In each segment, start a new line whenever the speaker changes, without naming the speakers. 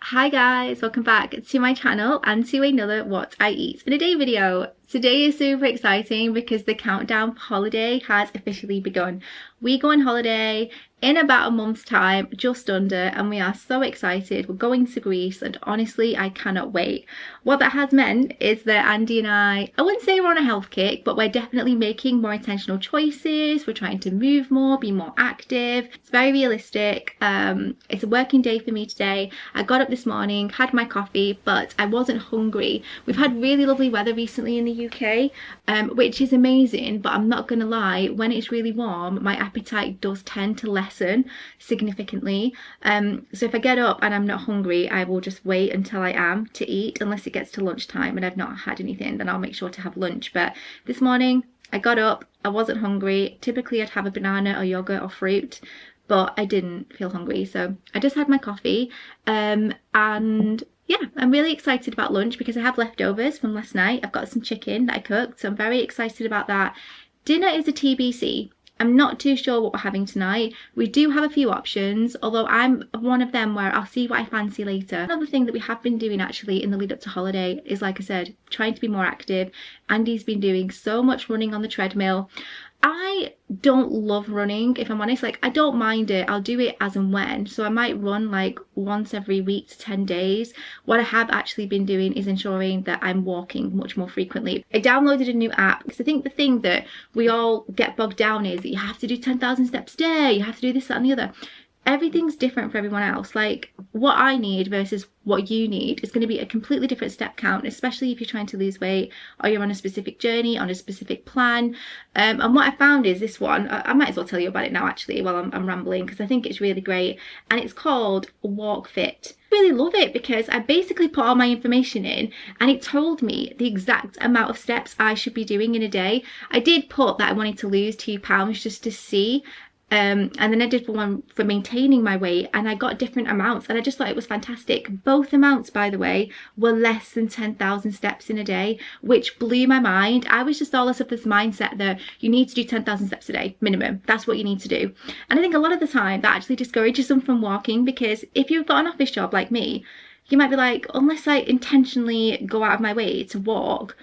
Hi guys, welcome back to my channel and to another What I Eat in a Day video. Today is super exciting because the countdown holiday has officially begun. We go on holiday in about a month's time, just under, and we are so excited. We're going to Greece and honestly I cannot wait. What that has meant is that Andy and I wouldn't say we're on a health kick, but we're definitely making more intentional choices. We're trying to move more, be more active. It's very realistic. It's a working day for me today. I got up this morning, had my coffee, but I wasn't hungry. We've had really lovely weather recently in the UK, which is amazing, but I'm not gonna lie, when it's really warm my appetite does tend to lessen significantly. So if I get up and I'm not hungry, I will just wait until I am to eat, unless it gets to lunchtime and I've not had anything, then I'll make sure to have lunch. But this morning I got up, I wasn't hungry. Typically I'd have a banana or yogurt or fruit, but I didn't feel hungry, so I just had my coffee. And yeah, I'm really excited about lunch because I have leftovers from last night. I've got some chicken that I cooked, so I'm very excited about that. Dinner is a TBC. I'm not too sure what we're having tonight. We do have a few options, although I'm one of them where I'll see what I fancy later. Another thing that we have been doing actually in the lead up to holiday is, like I said, trying to be more active. Andy's been doing so much running on the treadmill. I don't love running, if I'm honest. Like, I don't mind it, I'll do it as and when, so I might run like once every week to 10 days. What I have actually been doing is ensuring that I'm walking much more frequently. I downloaded a new app because I think the thing that we all get bogged down is that you have to do 10,000 steps a day, you have to do this, that and the other. Everything's different for everyone else. Like, what I need versus what you need is going to be a completely different step count, especially if you're trying to lose weight or you're on a specific journey, on a specific plan. And what I found is this one. I might as well tell you about it now actually while I'm rambling, because I think it's really great, and it's called Walk Fit. I really love it because I basically put all my information in and it told me the exact amount of steps I should be doing in a day. I did put that I wanted to lose 2 pounds just to see. And then I did one for maintaining my weight, and I got different amounts, and I just thought it was fantastic. Both amounts, by the way, were less than 10,000 steps in a day, which blew my mind. I was just all of this mindset that you need to do 10,000 steps a day minimum. That's what you need to do. And I think a lot of the time that actually discourages them from walking, because if you've got an office job like me, you might be like, unless I intentionally go out of my way to walk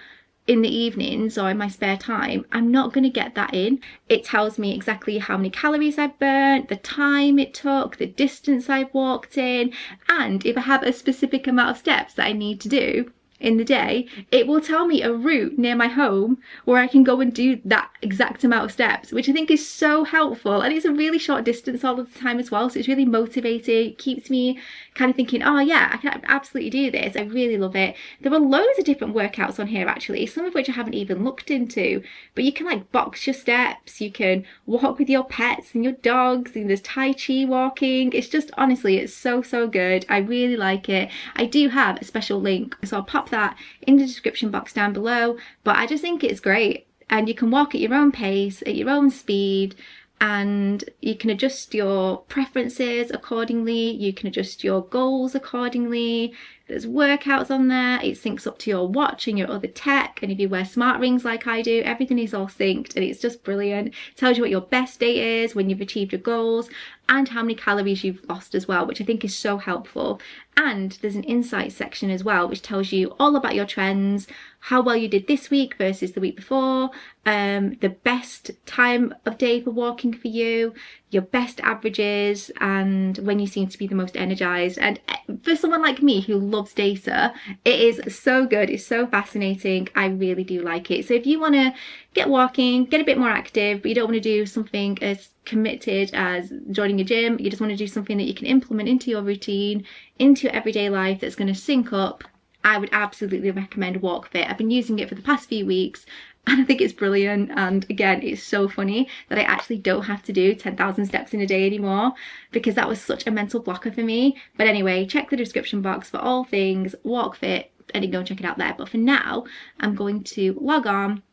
in the evenings or in my spare time, I'm not going to get that in. It tells me exactly how many calories I've burnt, the time it took, the distance I've walked in, and if I have a specific amount of steps that I need to do in the day, it will tell me a route near my home where I can go and do that exact amount of steps, which I think is so helpful. And it's a really short distance all of the time as well, so it's really motivating. It keeps me kind of thinking, oh yeah, I can absolutely do this. I really love it. There are loads of different workouts on here actually, some of which I haven't even looked into, but you can like box your steps, you can walk with your pets and your dogs, and there's Tai Chi walking. It's just, honestly, it's so good. I really like it. I do have a special link, so I'll pop that in the description box down below, but I just think it's great, and you can walk at your own pace, at your own speed, and you can adjust your preferences accordingly, you can adjust your goals accordingly. There's workouts on there, it syncs up to your watch and your other tech, and if you wear smart rings like I do, everything is all synced, and it's just brilliant. It tells you what your best day is when you've achieved your goals, and how many calories you've lost as well, which I think is so helpful. And there's an insights section as well, which tells you all about your trends, how well you did this week versus the week before, the best time of day for walking for you, your best averages, and when you seem to be the most energized. And for someone like me who loves data, it is so good. It's so fascinating. I really do like it. So if you want to get walking, get a bit more active, but you don't want to do something as committed as joining a gym, you just want to do something that you can implement into your routine, into your everyday life, that's going to sync up, I would absolutely recommend Walk Fit. I've been using it for the past few weeks and I think it's brilliant. And again, it's so funny that I actually don't have to do 10,000 steps in a day anymore, because that was such a mental blocker for me. But anyway, check the description box for all things Walk Fit and you can go check it out there. But for now, I'm going to log on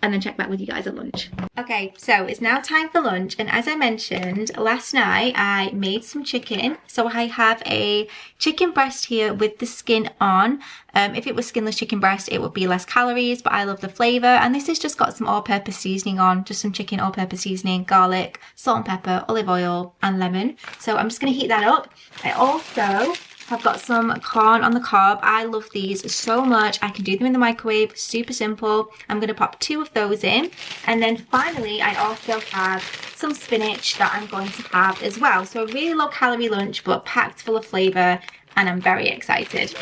and then check back with you guys at lunch. Okay, so it's now time for lunch, and as I mentioned last night, I made some chicken. So I have a chicken breast here with the skin on. If it was skinless chicken breast, it would be less calories, but I love the flavour. And this has just got some all-purpose seasoning on, just some chicken all-purpose seasoning, garlic, salt and pepper, olive oil, and lemon. So I'm just going to heat that up. I also I've got some corn on the cob. I love these so much. I can do them in the microwave, super simple. I'm going to pop 2 of those in. And then finally, I also have some spinach that I'm going to have as well. So a really low calorie lunch, but packed full of flavour, and I'm very excited.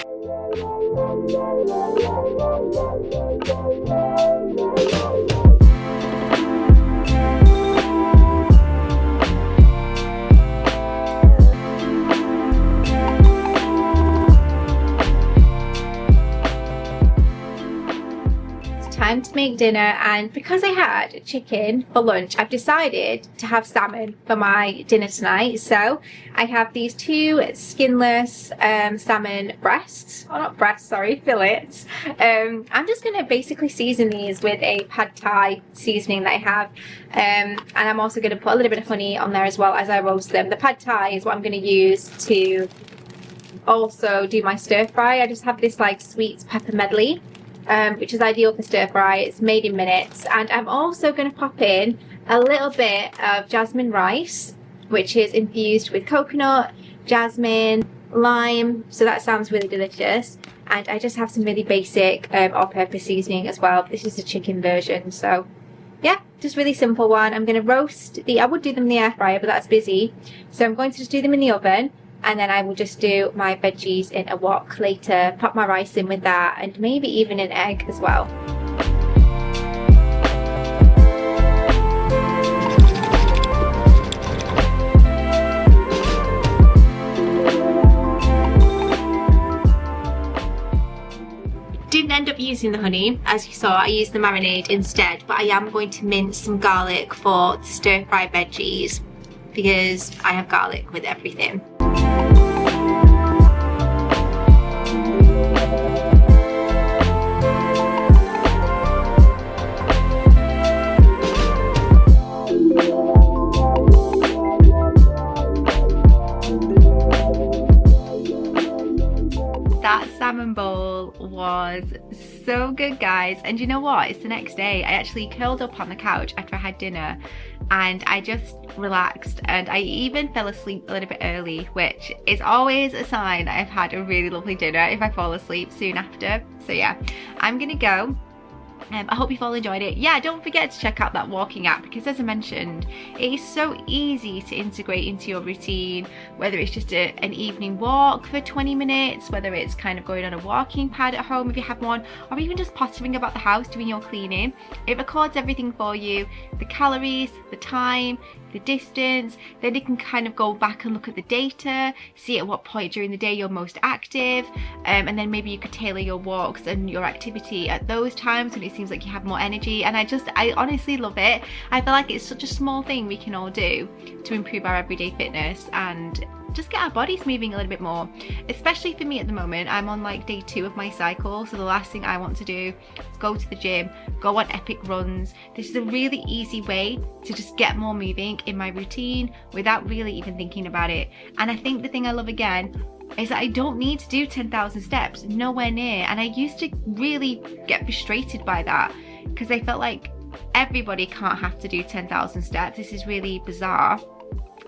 Time to make dinner, and because I had chicken for lunch, I've decided to have salmon for my dinner tonight. So I have these 2 skinless salmon breasts, oh not breasts, sorry, fillets. I'm just going to basically season these with a pad thai seasoning that I have, and I'm also going to put a little bit of honey on there as well as I roast them. The pad thai is what I'm going to use to also do my stir fry. I just have this like sweet pepper medley, which is ideal for stir fry. It's made in minutes. And I'm also going to pop in a little bit of jasmine rice, which is infused with coconut, jasmine, lime, so that sounds really delicious. And I just have some really basic all-purpose seasoning as well. This is the chicken version, so yeah, just really simple one. I'm going to roast I would do them in the air fryer, but that's busy, so I'm going to just do them in the oven. And then I will just do my veggies in a wok later, pop my rice in with that, and maybe even an egg as well. Didn't end up using the honey, as you saw. I used the marinade instead, but I am going to mince some garlic for the stir fry veggies because I have garlic with everything. That salmon bowl was so good, guys. And you know what, it's the next day. I actually curled up on the couch after I had dinner and I just relaxed, and I even fell asleep a little bit early, which is always a sign that I've had a really lovely dinner if I fall asleep soon after. So yeah, I'm gonna go. I hope you've all enjoyed it. Yeah, don't forget to check out that walking app, because as I mentioned, it is so easy to integrate into your routine, whether it's just an evening walk for 20 minutes, whether it's kind of going on a walking pad at home if you have one, or even just pottering about the house doing your cleaning. It records everything for you, the calories, the time, the distance. Then you can kind of go back and look at the data, see at what point during the day you're most active, and then maybe you could tailor your walks and your activity at those times when it seems like you have more energy. And I honestly love it. I feel like it's such a small thing we can all do to improve our everyday fitness and just get our bodies moving a little bit more. Especially for me at the moment, I'm on like day 2 of my cycle, so the last thing I want to do is go to the gym, go on epic runs. This is a really easy way to just get more moving in my routine without really even thinking about it. And I think the thing I love again is that I don't need to do 10,000 steps, nowhere near. And I used to really get frustrated by that because I felt like everybody can't have to do 10,000 steps. This is really bizarre.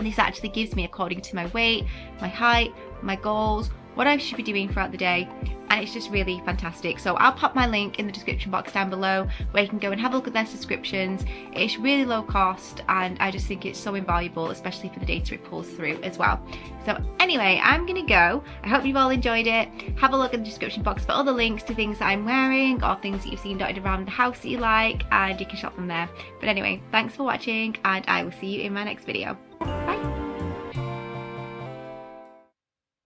This actually gives me, according to my weight, my height, my goals, what I should be doing throughout the day, and it's just really fantastic. So I'll pop my link in the description box down below where you can go and have a look at their subscriptions. It's really low cost and I just think it's so invaluable, especially for the data it pulls through as well. So anyway, I'm gonna go. I hope you've all enjoyed it. Have a look in the description box for other links to things that I'm wearing or things that you've seen dotted around the house that you like, and you can shop them there. But anyway, thanks for watching and I will see you in my next video.